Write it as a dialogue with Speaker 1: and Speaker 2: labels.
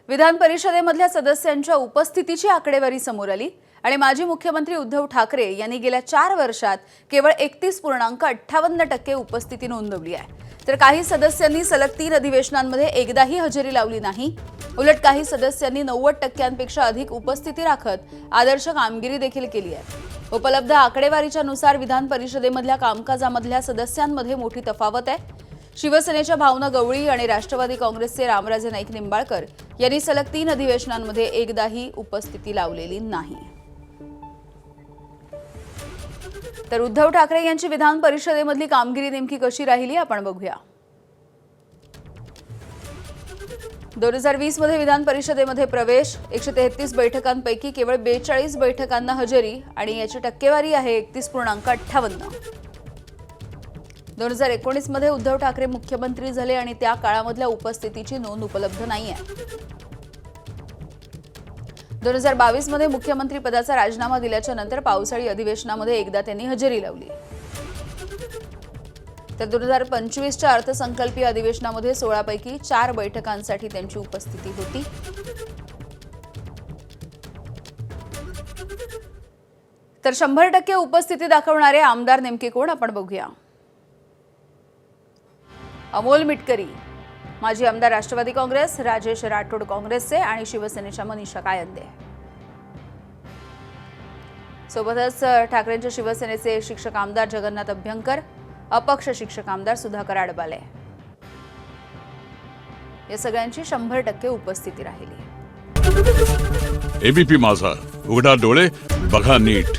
Speaker 1: विधान परिषदेमधल्या सदस्यांच्या उपस्थितीची आकडेवारी समोर आली आणि माजी मुख्यमंत्री उद्धव ठाकरे यांनी गेल्या 4 वर्षात केवळ 31.58% उपस्थिती नोंदवली आहे। तर काही सदस्यांनी सलग 3 अधिवेशनांमध्ये एकदाही हजेरी लावली नाही। उलट काही सदस्यांनी 90%पेक्षा अधिक उपस्थिती राखत आदर्श कामगिरी देखील केली आहे। उपलब्ध आकडेवारीच्या नुसार विधान परिषदेमधल्या कामकाजामधल्या सदस्यांमध्ये मोठी तफावत आहे। शिवसेनेच्या भावना गवळी आणि राष्ट्रवादी काँग्रेसचे रामराजे नाईक निंबाळकर यांनी सलग 3 अधिवेशनांमध्ये एकदाही उपस्थिती लावलेली नाही। तर उद्धव ठाकरे यांची विधान परिषदेमधली कामगिरी नेमकी कशी राहिली आपण बघूया। 2020 मध्ये विधान परिषदेमध्ये प्रवेश 133 बैठकांपैकी केवळ 42 बैठकांना हजेरी आणि याची टक्केवारी आहे 31.58। 2019 मध्ये उद्धव ठाकरे मुख्यमंत्री झाले आणि त्या काळामधल्या उपस्थितीची नोंद उपलब्ध नाहीये। 2022 मध्ये मुख्यमंत्री पदाचा राजीनामा दिल्याच्या नंतर पावसाळी अधिवेशनामध्ये एकदा त्यांनी हजेरी लावली। तर 2025च्या अर्थसंकल्पीय अधिवेशनामध्ये 16 पैकी 4 बैठकांसाठी त्यांची उपस्थिती होती। तर 100% उपस्थिती दाखवणारे आमदार नेमके कोण आपण बघूया। अमोल मिटकरी माजी आमदार राष्ट्रवादी काँग्रेस, राजेश राठोड काँग्रेसचे आणि शिवसेनेच्या मनीषा कायंदे। सोबतच ठाकरेंच्या शिवसेनेचे शिक्षक आमदार जगन्नाथ अभ्यंकर, अपक्ष शिक्षक आमदार सुधाकर आडबाले या सगळ्यांची 100% उपस्थिती राहिली।
Speaker 2: एबीपी माझा, उघडा डोळे बघा नीट।